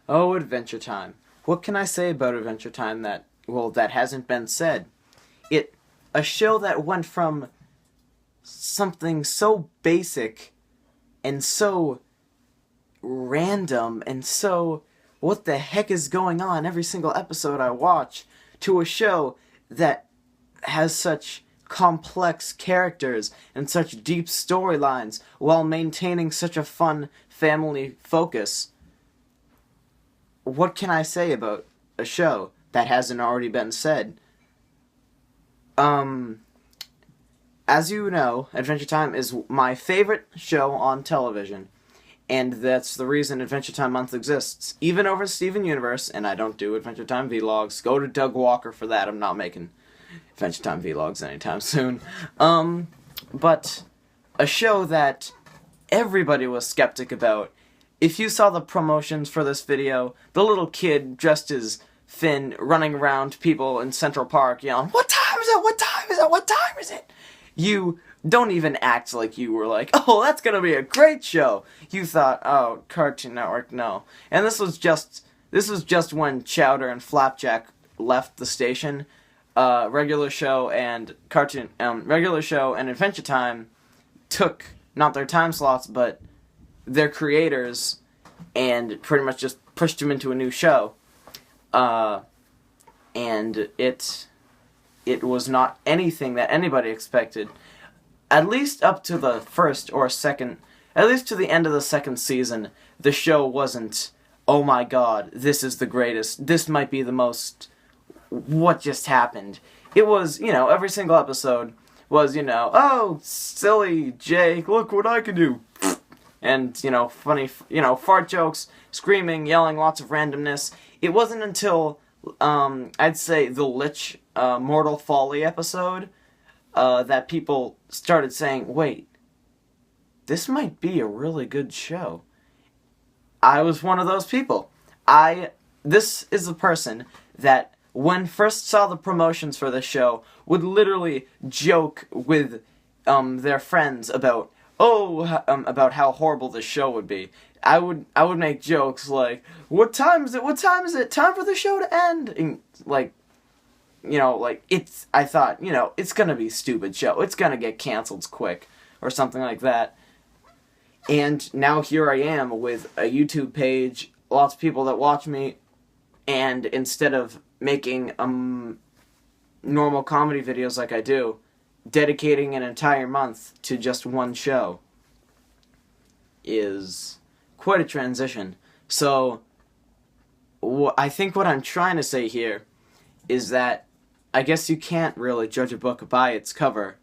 Oh, Adventure Time. What can I say about Adventure Time that hasn't been said? A show that went from something so basic and so random and so what the heck is going on every single episode I watch, to a show that has such complex characters and such deep storylines while maintaining such a fun family focus. What can I say about a show that hasn't already been said? As you know, Adventure Time is my favorite show on television, and that's the reason Adventure Time Month exists. Even over Steven Universe, and I don't do Adventure Time vlogs. Go to Doug Walker for that. I'm not making Adventure Time vlogs anytime soon. But a show that everybody was skeptic about. If you saw the promotions for this video, the little kid dressed as Finn running around people in Central Park yelling, "What time is it? What time is it? What time is it?" You don't even act like you were like, "Oh, that's gonna be a great show." You thought, "Oh, Cartoon Network, no." And this was just when Chowder and Flapjack left the station. Regular show and Adventure Time took not their time slots, but their creators, and pretty much just pushed them into a new show. And it was not anything that anybody expected. At least up to the first or second, at least to the end of the second season, the show wasn't, "Oh my god, this is the greatest, this might be the most, what just happened?" It was, every single episode was, "Oh, silly Jake, look what I can do." And, funny, fart jokes, screaming, yelling, lots of randomness. It wasn't until, I'd say, the Lich Mortal Folly episode, that people started saying, "Wait, this might be a really good show." I was one of those people. This is the person that, when first saw the promotions for the show, would literally joke with their friends about how horrible the show would be. I would make jokes like, "What time is it? What time is it? Time for the show to end." And I thought, it's gonna be a stupid show. It's gonna get canceled quick or something like that. And now here I am with a YouTube page, lots of people that watch me, and instead of making normal comedy videos like I do, dedicating an entire month to just one show is quite a transition. So I think what I'm trying to say here is that I guess you can't really judge a book by its cover,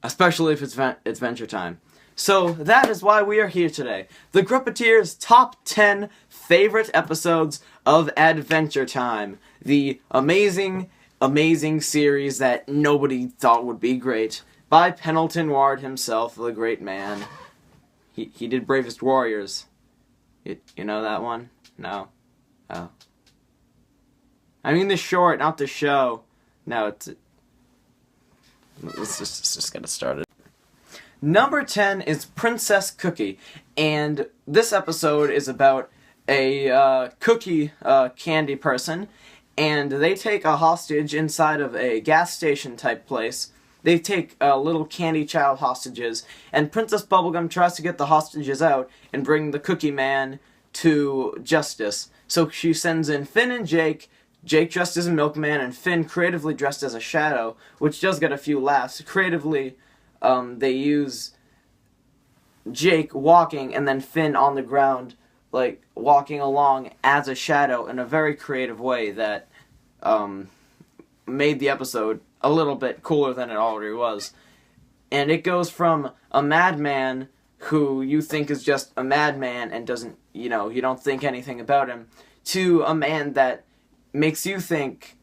especially if it's Adventure Time. So that is why we are here today. The Gruppeteer's top 10 favorite episodes of Adventure Time. The amazing, amazing series that nobody thought would be great. By Pendleton Ward himself, the great man. He did Bravest Warriors. You know that one? No? Oh. I mean the short, not the show. No, let's just get it started. Number 10 is Princess Cookie, and this episode is about a cookie candy person, and they take a hostage inside of a gas station type place. They take little candy child hostages, and Princess Bubblegum tries to get the hostages out and bring the Cookie Man to justice. So she sends in Finn and Jake dressed as a milkman, and Finn creatively dressed as a shadow, which does get a few laughs. Creatively, they use Jake walking and then Finn on the ground, like, walking along as a shadow in a very creative way that made the episode a little bit cooler than it already was. And it goes from a madman who you think is just a madman and doesn't, you don't think anything about him, to a man that makes you think,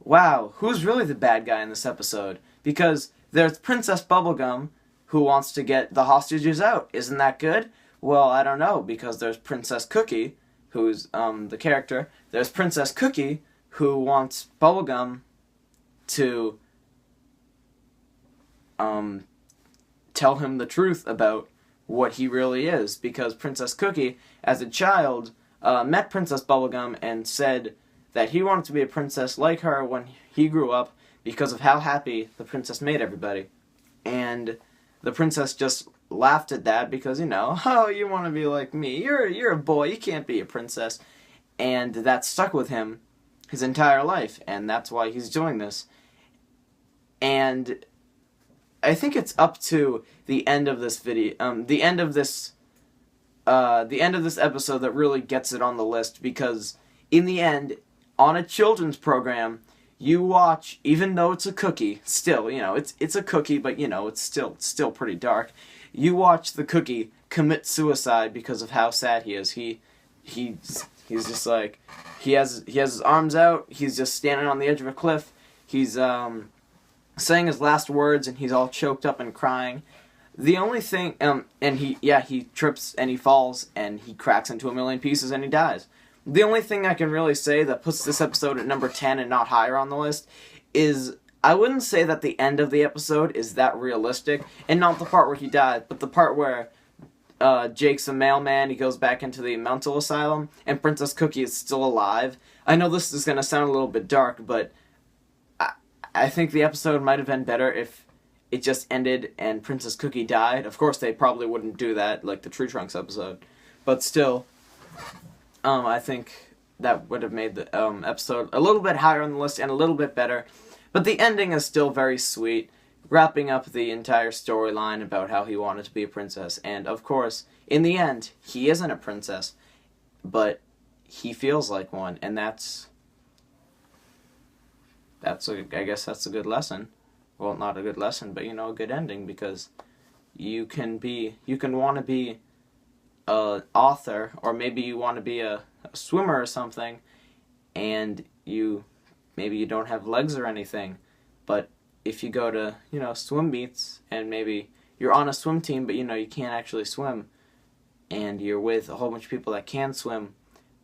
wow, who's really the bad guy in this episode? Because there's Princess Bubblegum, who wants to get the hostages out. Isn't that good? Well, I don't know, because there's Princess Cookie, who's the character. There's Princess Cookie, who wants Bubblegum to tell him the truth about what he really is, because Princess Cookie, as a child, met Princess Bubblegum and said that he wanted to be a princess like her when he grew up because of how happy the princess made everybody. And the princess just laughed at that because, oh, you want to be like me. You're a boy, you can't be a princess. And that stuck with him his entire life, and that's why he's doing this. And I think it's up to the end of this video, the end of this episode that really gets it on the list, because in the end, on a children's program, you watch, even though it's a cookie, still, it's a cookie, but it's still pretty dark. You watch the cookie commit suicide because of how sad he is. He's just like, he has his arms out, he's just standing on the edge of a cliff, he's saying his last words, and he's all choked up and crying. The only thing, and he trips and he falls and he cracks into a million pieces and he dies. The only thing I can really say that puts this episode at number 10 and not higher on the list is, I wouldn't say that the end of the episode is that realistic, and not the part where he dies, but the part where Jake's a mailman, he goes back into the mental asylum, and Princess Cookie is still alive. I know this is going to sound a little bit dark, but I think the episode might have been better if it just ended and Princess Cookie died. Of course, they probably wouldn't do that, like the Tree Trunks episode. But still, I think that would have made the episode a little bit higher on the list and a little bit better. But the ending is still very sweet, wrapping up the entire storyline about how he wanted to be a princess. And, of course, in the end, he isn't a princess, but he feels like one, and I guess that's a good lesson. Well, not a good lesson, but, a good ending, because you can want to be an author, or maybe you want to be a swimmer or something, and maybe you don't have legs or anything, but if you go to, swim meets, and maybe you're on a swim team, but, you can't actually swim, and you're with a whole bunch of people that can swim,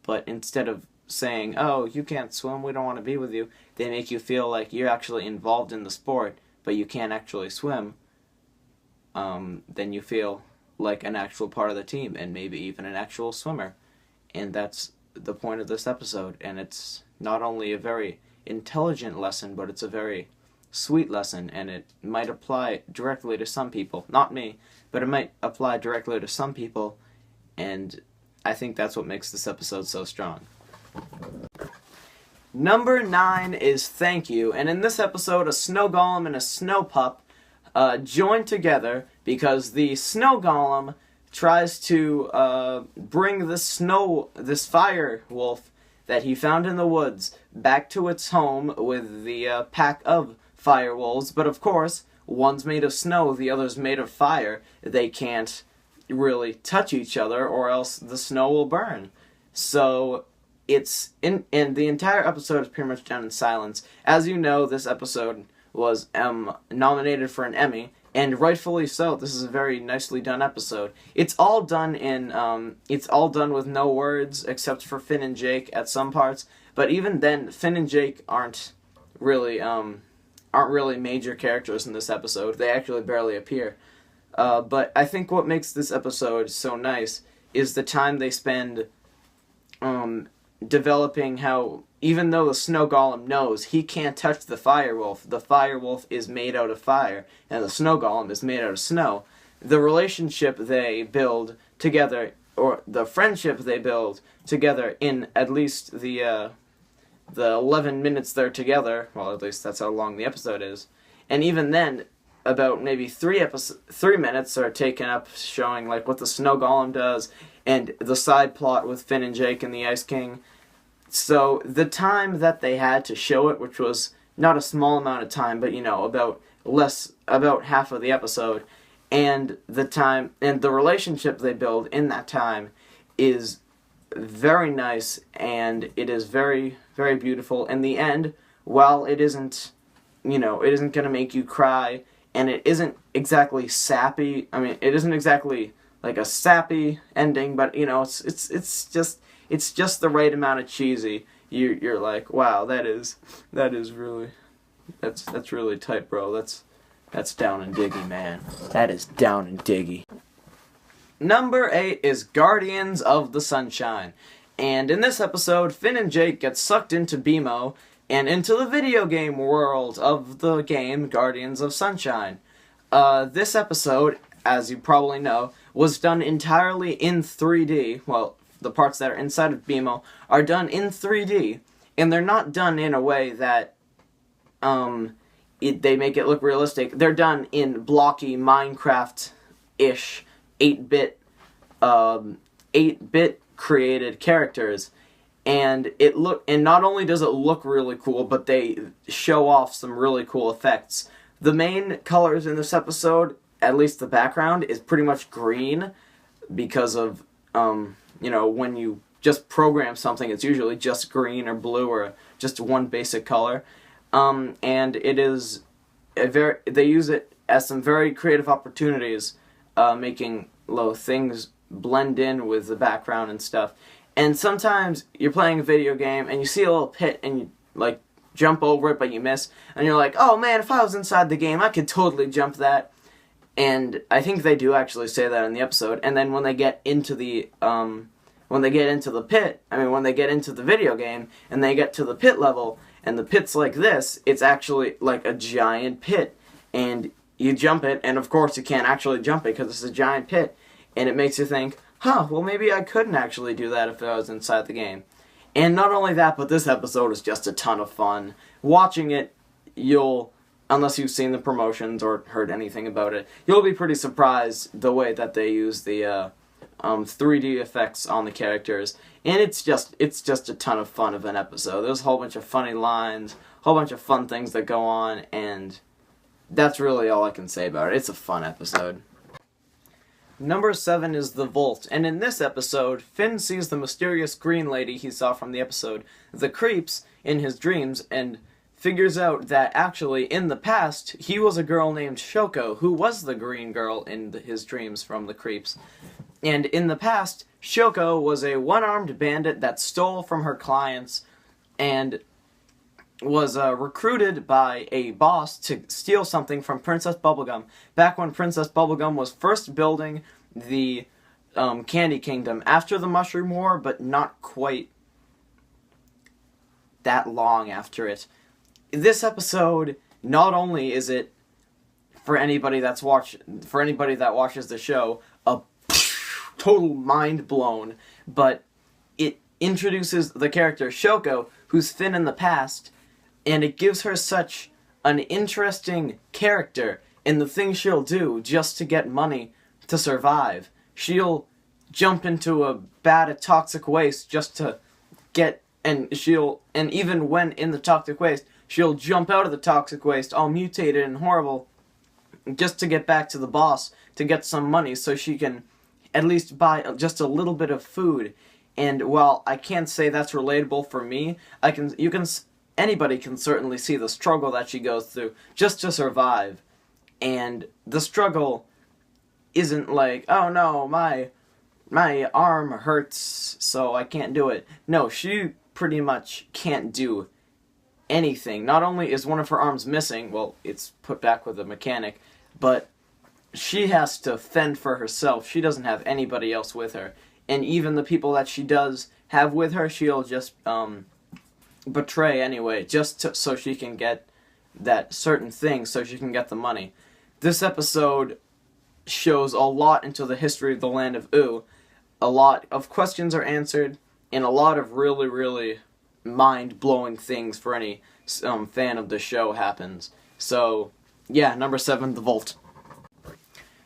but instead of saying, oh, you can't swim, we don't want to be with you, they make you feel like you're actually involved in the sport, but you can't actually swim, then you feel like an actual part of the team, and maybe even an actual swimmer. And that's the point of this episode, and it's not only a very intelligent lesson, but it's a very sweet lesson, and it might apply directly to some people. Not me, but it might apply directly to some people, and I think that's what makes this episode so strong. Number 9 is Thank You, and in this episode, a snow golem and a snow pup join together because the snow golem tries to bring this fire wolf that he found in the woods back to its home with the pack of fire wolves, but of course, one's made of snow, the other's made of fire. They can't really touch each other, or else the snow will burn. So it's and the entire episode is pretty much done in silence. As you know, this episode was nominated for an Emmy, and rightfully so. This is a very nicely done episode. It's all done with no words except for Finn and Jake at some parts. But even then, Finn and Jake aren't really major characters in this episode. They actually barely appear. But I think what makes this episode so nice is the time they spend developing how, even though the snow golem knows he can't touch the fire wolf is made out of fire, and the snow golem is made out of snow. The relationship they build together, or the friendship they build together in at least the 11 minutes they're together, well, at least that's how long the episode is, and even then, about maybe 3 minutes are taken up showing like what the snow golem does, and the side plot with Finn and Jake and the Ice King. So the time that they had to show it, which was not a small amount of time, but about half of the episode, and the time and the relationship they build in that time is very nice, and it is very, very beautiful. In the end, while it isn't going to make you cry, and it isn't exactly sappy. I mean, it isn't exactly like a sappy ending, but it's just the right amount of cheesy. You're like, wow, that's really tight, bro. That's down and diggy, man. That is down and diggy. Number 8 is Guardians of the Sunshine. And in this episode, Finn and Jake get sucked into BMO and into the video game world of the game Guardians of Sunshine. This episode, as you probably know, was done entirely in 3D. Well, the parts that are inside of BMO are done in 3D, and they're not done in a way that they make it look realistic. They're done in blocky Minecraft-ish 8-bit created characters, and not only does it look really cool, but they show off some really cool effects. The main colors in this episode, at least the background, is pretty much green because of when you just program something, it's usually just green or blue or just one basic color. And it is they use it as some very creative opportunities, making things blend in with the background and stuff. And sometimes you're playing a video game and you see a little pit and you jump over it but you miss, and you're like, oh man, if I was inside the game I could totally jump that. And I think they do actually say that in the episode. And then when they get into the when they get into the video game and they get to the pit level, and the pit's like this, it's actually like a giant pit, and you jump it, and of course you can't actually jump it because it's a giant pit, and it makes you think, well maybe I couldn't actually do that if I was inside the game. And not only that, but this episode is just a ton of fun. Watching it, unless you've seen the promotions or heard anything about it, you'll be pretty surprised the way that they use the 3D effects on the characters, and it's just a ton of fun of an episode. There's a whole bunch of funny lines, a whole bunch of fun things that go on, and that's really all I can say about it. It's a fun episode. Number 7 is The Vault, and in this episode, Finn sees the mysterious green lady he saw from the episode The Creeps in his dreams, and figures out that actually, in the past, he was a girl named Shoko, who was the green girl in his dreams from The Creeps. And in the past, Shoko was a one-armed bandit that stole from her clients and was recruited by a boss to steal something from Princess Bubblegum, back when Princess Bubblegum was first building the Candy Kingdom after the Mushroom War, but not quite that long after it. This episode, not only is it, for anybody that watches the show, a total mind blown, but it introduces the character Shoko, who's Finn in the past, and it gives her such an interesting character in the things she'll do just to get money to survive. She'll jump into a vat of toxic waste just to get, and even when in the toxic waste, she'll jump out of the toxic waste all mutated and horrible just to get back to the boss to get some money so she can at least buy just a little bit of food. And while I can't say that's relatable for me, anybody can certainly see the struggle that she goes through just to survive. And the struggle isn't like, oh no, my arm hurts so I can't do it. No, she pretty much can't do anything. Not only is one of her arms missing, well, it's put back with a mechanic, but she has to fend for herself. She doesn't have anybody else with her. And even the people that she does have with her, she'll just betray anyway, just so she can get that certain thing, so she can get the money. This episode shows a lot into the history of the land of Ooo. A lot of questions are answered, and a lot of really, really mind-blowing things for any fan of the show happens. So, yeah, number 7, The Vault.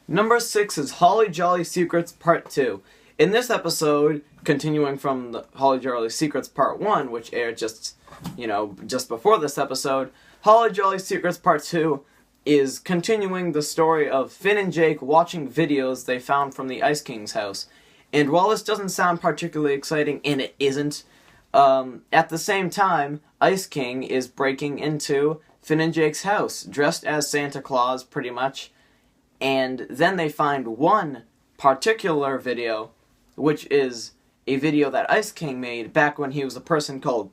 Number 6 is Holly Jolly Secrets Part 2. In this episode, continuing from the Holly Jolly Secrets Part 1, which aired just before this episode, Holly Jolly Secrets Part 2 is continuing the story of Finn and Jake watching videos they found from the Ice King's house. And while this doesn't sound particularly exciting, and it isn't, at the same time, Ice King is breaking into Finn and Jake's house, dressed as Santa Claus, pretty much. And then they find one particular video, which is a video that Ice King made back when he was a person called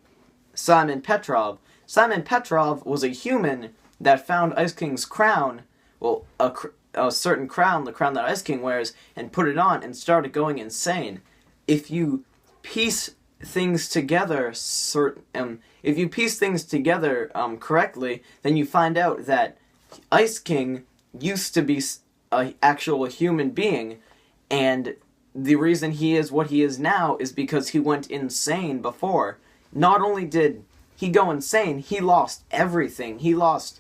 Simon Petrov. Simon Petrov was a human that found Ice King's crown, well, a certain crown, the crown that Ice King wears, and put it on and started going insane. If you piece things together, if you piece things together correctly, then you find out that Ice King used to be an actual human being, and the reason he is what he is now is because he went insane before. Not only did he go insane, he lost everything. He lost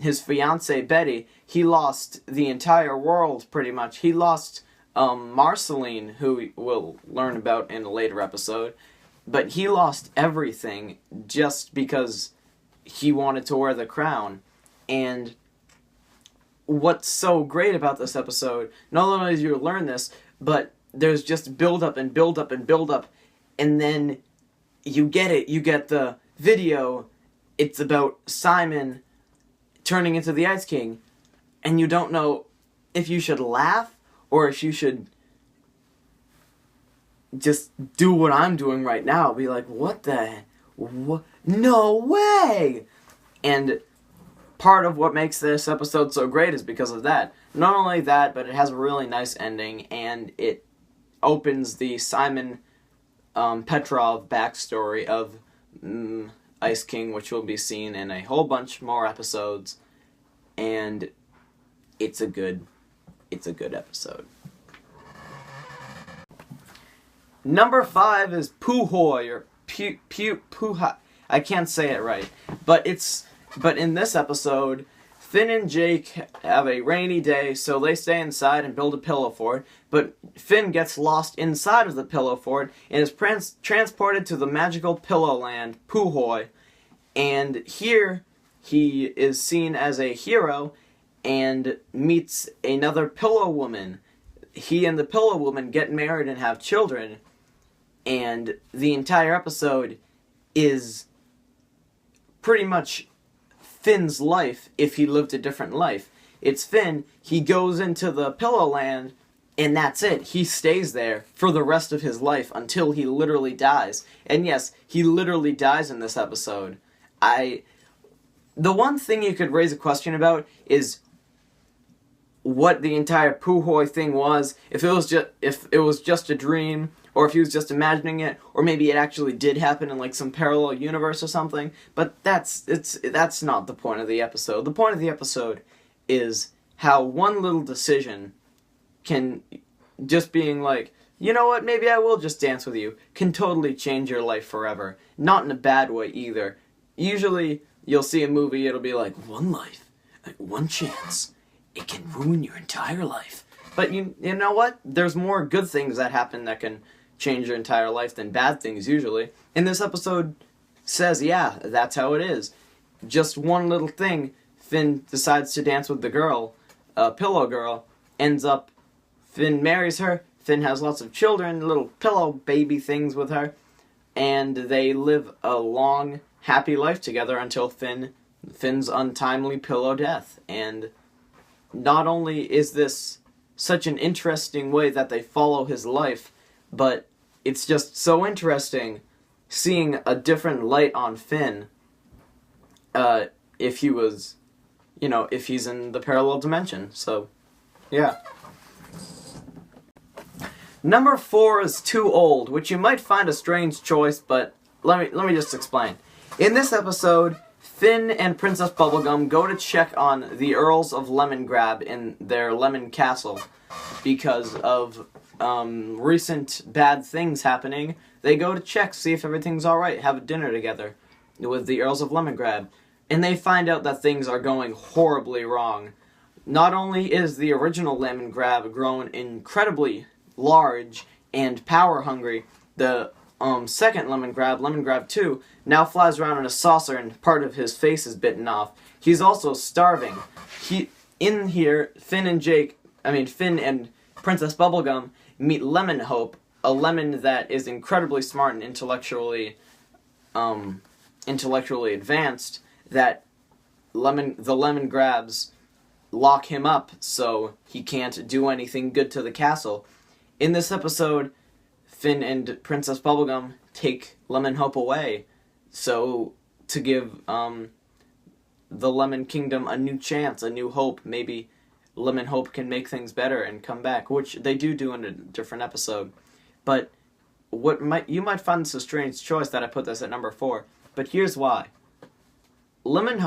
his fiancée Betty. He lost the entire world, pretty much. He lost Marceline, who we'll learn about in a later episode. But he lost everything just because he wanted to wear the crown. And what's so great about this episode, not only do you learn this, but there's just build-up and build-up and build-up, and then you get it. You get the video. It's about Simon turning into the Ice King, and you don't know if you should laugh or if you should just do what I'm doing right now. Be like, what? No way! And part of what makes this episode so great is because of that. Not only that, but it has a really nice ending, and it opens the Simon Petrov backstory of Ice King, which will be seen in a whole bunch more episodes, and it's a good episode. NumberFive is Puhoy, or Puha. I can't say it right, but in this episode, Finn and Jake have a rainy day, so they stay inside and build a pillow fort, but Finn gets lost inside of the pillow fort and is transported to the magical pillow land, Puhoy, and here he is seen as a hero and meets another pillow woman. He and the pillow woman get married and have children, and the entire episode is pretty much Finn's life if he lived a different life. It's Finn, he goes into the pillow land, and that's it. He stays there for the rest of his life until he literally dies. And yes, he literally dies in this episode. The one thing you could raise a question about is what the entire Puhoy thing was. If it was just a dream, or if he was just imagining it, or maybe it actually did happen in like some parallel universe or something. But that's not the point of the episode. The point of the episode is how one little decision can, just being like, you know what, maybe I will just dance with you, can totally change your life forever. Not in a bad way either. Usually, you'll see a movie, it'll be like, one life, one chance, it can ruin your entire life. But you know what? There's more good things that happen that can change your entire life than bad things usually. And this episode says, yeah, that's how it is. Just one little thing, Finn decides to dance with the girl, pillow girl, ends up, Finn marries her, Finn has lots of children, little pillow baby things with her, and they live a long, happy life together until Finn's untimely pillow death. And not only is this such an interesting way that they follow his life, but it's just so interesting seeing a different light on Finn if he was, if he's in the parallel dimension. So, yeah. NumberFour is too old, which you might find a strange choice, but let me just explain. In this episode, Finn and Princess Bubblegum go to check on the Earls of Lemongrab in their lemon castle because of recent bad things happening. They go to check, see if everything's alright, have a dinner together with the Earls of Lemongrab, and they find out that things are going horribly wrong. Not only is the original Lemongrab grown incredibly large and power-hungry, the second Lemongrab, Lemongrab 2, now flies around in a saucer and part of his face is bitten off. He's also starving. In here, Finn and Princess Bubblegum meet Lemon Hope, a lemon that is incredibly smart and intellectually advanced, that the Lemongrabs lock him up so he can't do anything good to the castle. In this episode, Finn and Princess Bubblegum take Lemon Hope away, so to give the Lemon Kingdom a new chance, a new hope. Maybe Lemon Hope can make things better and come back, which they do in a different episode. But you might find this a strange choice that I put this at number 4, but here's why. Lemon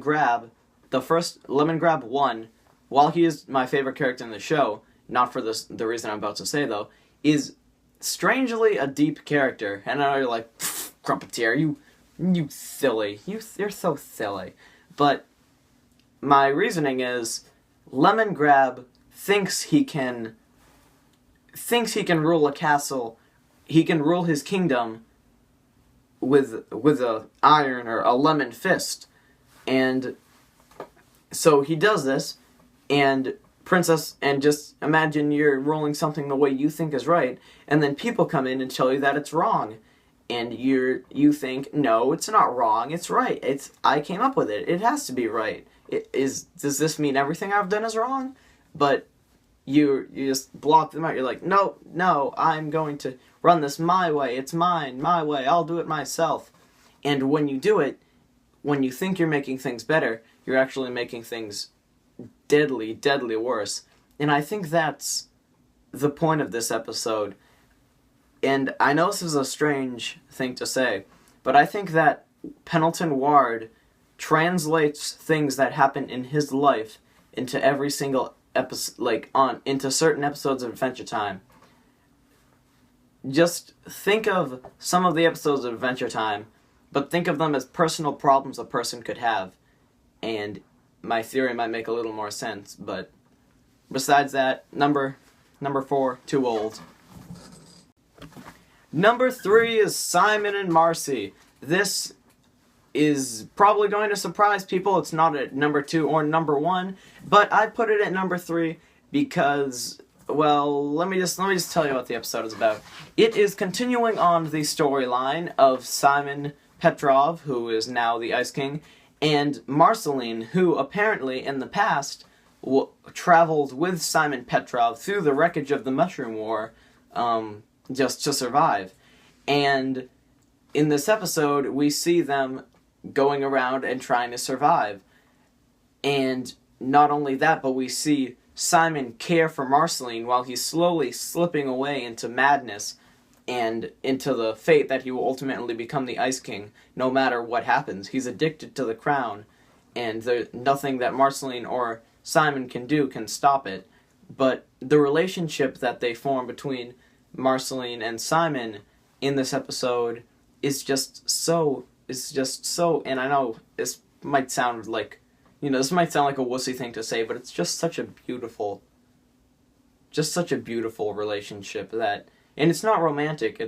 Grab, the first Lemon Grab 1, while he is my favorite character in the show, not for the reason I'm about to say though, is strangely a deep character. And I know you're like, Gruppeteer, you silly, you're so silly. But my reasoning is, Lemon Grab thinks he can rule a castle, he can rule his kingdom with a iron or a lemon fist. And so he does this, and just imagine you're ruling something the way you think is right, and then people come in and tell you that it's wrong. And you think, no, it's not wrong, it's right. I came up with it. It has to be right. Does this mean everything I've done is wrong? But you just block them out. You're like, no, I'm going to run this my way. It's mine, my way. I'll do it myself. And when you do it, when you think you're making things better, you're actually making things deadly, deadly worse. And I think that's the point of this episode. And I know this is a strange thing to say, but I think that Pendleton Ward translates things that happen in his life into every single episode, into certain episodes of Adventure Time. Just think of some of the episodes of Adventure Time, but think of them as personal problems a person could have. And my theory might make a little more sense, but besides that, number 4, too old. Number 3 is Simon and Marcy. This is probably going to surprise people. It's not at number 2 or number 1, but I put it at number 3 because, well, let me just tell you what the episode is about. It is continuing on the storyline of Simon Petrov, who is now the Ice King, and Marceline, who apparently in the past traveled with Simon Petrov through the wreckage of the Mushroom War, just to survive. And in this episode, we see them going around and trying to survive. And not only that, but we see Simon care for Marceline while he's slowly slipping away into madness and into the fate that he will ultimately become the Ice King, no matter what happens. He's addicted to the crown, and there's nothing that Marceline or Simon can do can stop it. But the relationship that they form between Marceline and Simon in this episode is just so, and I know this might sound like, a wussy thing to say, but it's just such a beautiful relationship that, and it's not romantic,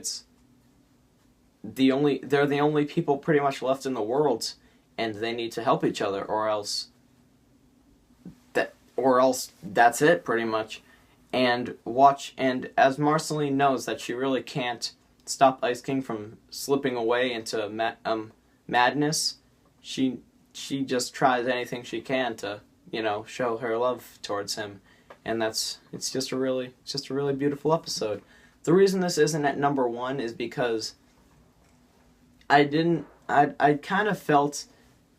they're the only people pretty much left in the world, and they need to help each other, or else that's it, pretty much. And as Marceline knows that she really can't stop Ice King from slipping away into madness, she just tries anything she can to, show her love towards him. And it's just a really beautiful episode. The reason this isn't at number 1 is because I kind of felt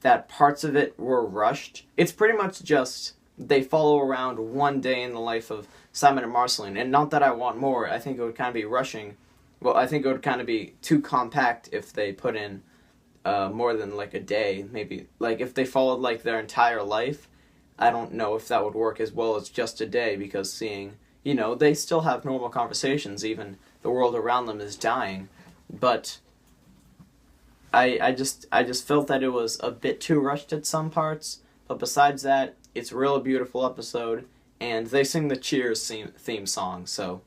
that parts of it were rushed. It's pretty much just they follow around one day in the life of Simon and Marceline, and not that I want more. I think it would kind of be rushing. Well, I think it would kind of be too compact if they put in more than like a day. Maybe like if they followed like their entire life, I don't know if that would work as well as just a day, because seeing, they still have normal conversations, even the world around them is dying. But I just felt that it was a bit too rushed at some parts. But besides that, it's a really beautiful episode, and they sing the Cheers theme song, so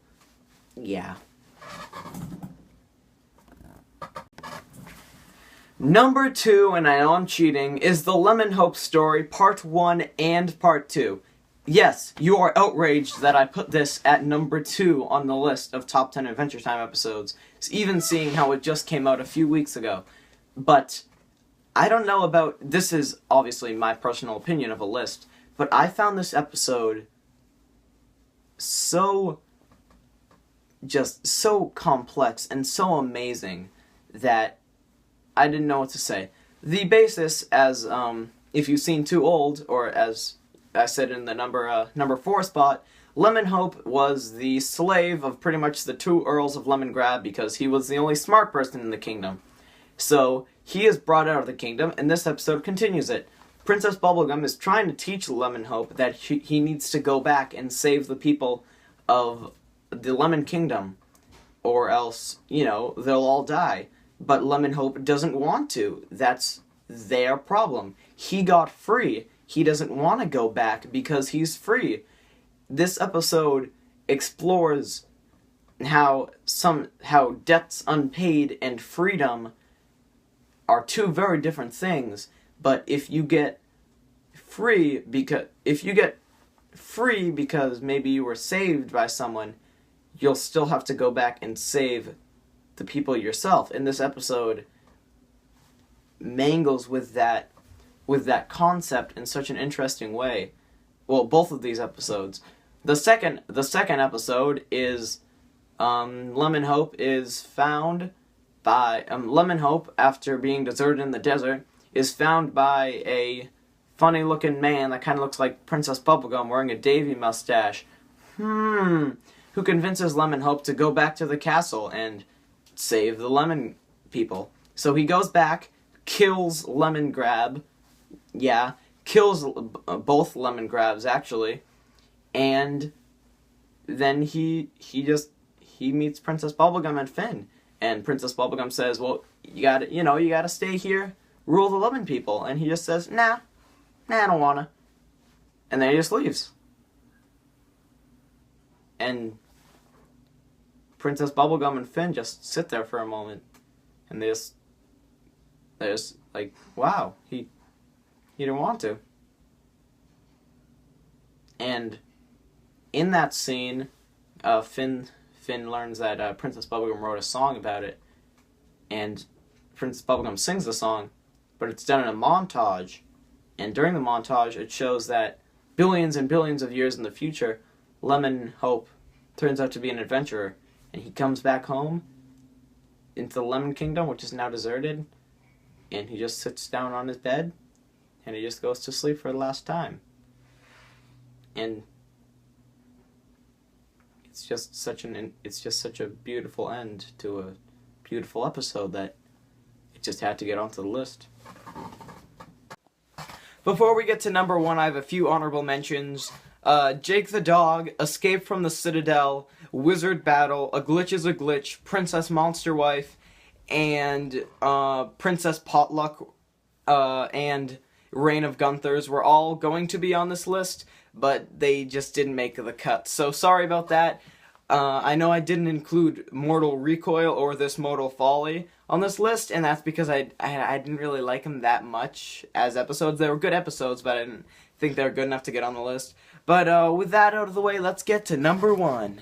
yeah. Number 2, and I know I'm cheating, is the Lemon Hope story, Part 1 and Part 2. Yes, you are outraged that I put this at number 2 on the list of top 10 Adventure Time episodes, even seeing how it just came out a few weeks ago. But I don't know about, this is obviously my personal opinion of a list, but I found this episode so complex and so amazing that I didn't know what to say. The basis, as if you've seen Too Old, or as I said in the number 4 spot, Lemon Hope was the slave of pretty much the two Earls of Lemongrab because he was the only smart person in the kingdom. So, he is brought out of the kingdom, and this episode continues it. Princess Bubblegum is trying to teach Lemon Hope that he needs to go back and save the people of the Lemon Kingdom, or else, they'll all die. But Lemon Hope doesn't want to. That's their problem. He got free. He doesn't want to go back because he's free. This episode explores how debts unpaid and freedom are two very different things. But if you get free because maybe you were saved by someone, you'll still have to go back and save the people yourself. And this episode mangles with that concept in such an interesting way. Well, both of these episodes. The second episode is Lemon Hope is found by Lemon Hope, after being deserted in the desert, is found by a funny-looking man that kind of looks like Princess Bubblegum wearing a Davy mustache. Who convinces Lemon Hope to go back to the castle and save the lemon people. So he goes back, kills Lemongrab. Yeah, kills both Lemongrabs, actually. And then he meets Princess Bubblegum and Finn. And Princess Bubblegum says, well, you gotta stay here, rule the lemon people. And he just says, nah, I don't wanna. And then he just leaves. And Princess Bubblegum and Finn just sit there for a moment. And they're just like, wow, he didn't want to. And in that scene, Finn learns that Princess Bubblegum wrote a song about it, and Princess Bubblegum sings the song, but it's done in a montage, and during the montage it shows that billions and billions of years in the future, Lemon Hope turns out to be an adventurer, and he comes back home into the Lemon Kingdom, which is now deserted, and he just sits down on his bed, and he just goes to sleep for the last time. And it's just such a beautiful end to a beautiful episode that it just had to get onto the list. Before we get to number 1, I have a few honorable mentions. Jake the Dog, Escape from the Citadel, Wizard Battle, A Glitch is a Glitch, Princess Monster Wife, and Princess Potluck, and Reign of Gunthers were all going to be on this list, but they just didn't make the cut. So sorry about that. I know I didn't include Mortal Recoil or This Mortal Folly on this list, and that's because I didn't really like them that much as episodes. They were good episodes, but I didn't think they were good enough to get on the list. But with that out of the way, let's get to number 1.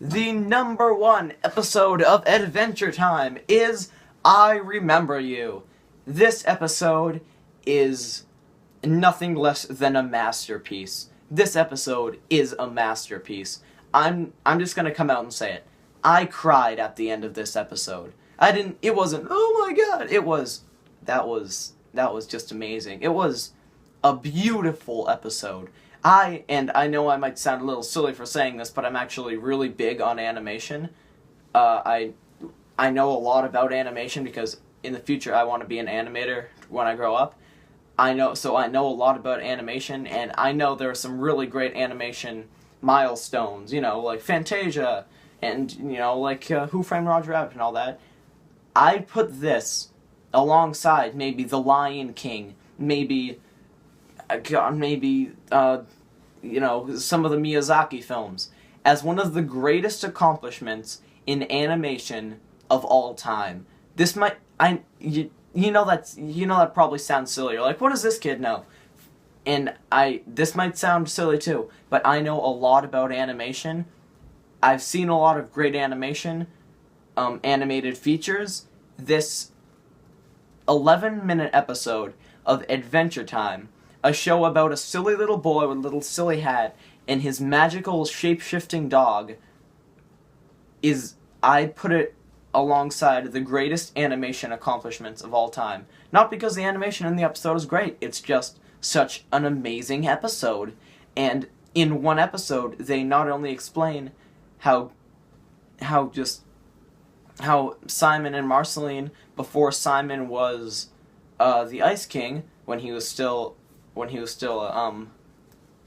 The number 1 episode of Adventure Time is I Remember You. This episode is nothing less than a masterpiece. This episode is a masterpiece. I'm just gonna come out and say it. I cried at the end of this episode. It wasn't, oh my god, that was just amazing. It was a beautiful episode. I know I might sound a little silly for saying this, but I'm actually really big on animation. I know a lot about animation because in the future I want to be an animator when I grow up. I know a lot about animation, and I know there are some really great animation milestones, like Fantasia, and, like Who Framed Roger Rabbit and all that. I put this alongside maybe The Lion King, maybe some of the Miyazaki films, as one of the greatest accomplishments in animation of all time. This might, that probably sounds silly. You're like, what does this kid know? And this might sound silly too, but I know a lot about animation. I've seen a lot of great animation, animated features. This 11-minute episode of Adventure Time, a show about a silly little boy with a little silly hat and his magical shape-shifting dog, I put it alongside the greatest animation accomplishments of all time. Not because the animation in the episode is great, it's just such an amazing episode. And in one episode, they not only explain how Simon and Marceline, before Simon was the Ice King, when he was still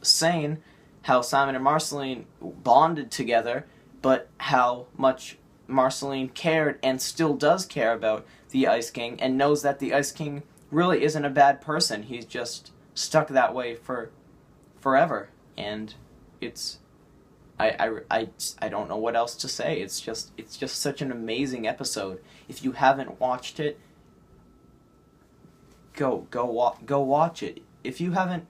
sane, how Simon and Marceline bonded together, but how much Marceline cared and still does care about the Ice King, and knows that the Ice King really isn't a bad person. He's just stuck that way for forever, and it's I don't know what else to say. It's just such an amazing episode. If you haven't watched it, go watch it. If you haven't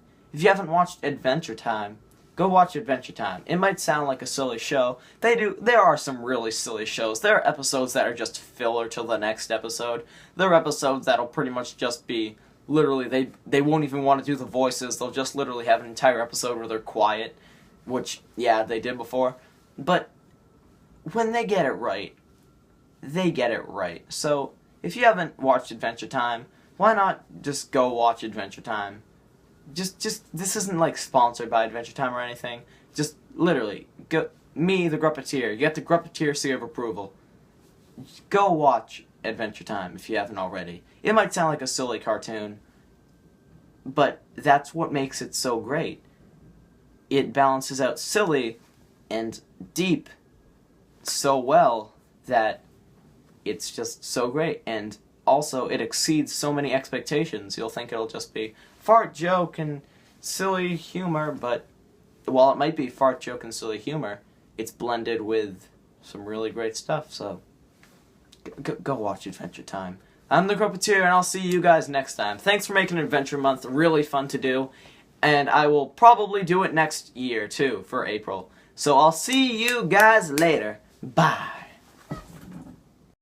watched Adventure Time, go watch Adventure Time. It might sound like a silly show. There are some really silly shows. There are episodes that are just filler till the next episode. There are episodes that'll pretty much just be literally they won't even want to do the voices. They'll just literally have an entire episode where they're quiet, which yeah, they did before. But when they get it right, they get it right. So if you haven't watched Adventure Time, why not just go watch Adventure Time? Just this isn't like sponsored by Adventure Time or anything. Just literally go, me, the Gruppeteer. You get the Gruppeteer seal of approval. Go watch Adventure Time if you haven't already. It might sound like a silly cartoon, but that's what makes it so great. It balances out silly and deep so well that it's just so great, and also it exceeds so many expectations. You'll think it'll just be fart joke and silly humor, but while it might be fart joke and silly humor, it's blended with some really great stuff, so go watch Adventure Time. I'm the Gruppeteer, and I'll see you guys next time. Thanks for making Adventure Month really fun to do, and I will probably do it next year, too, for April. So I'll see you guys later. Bye.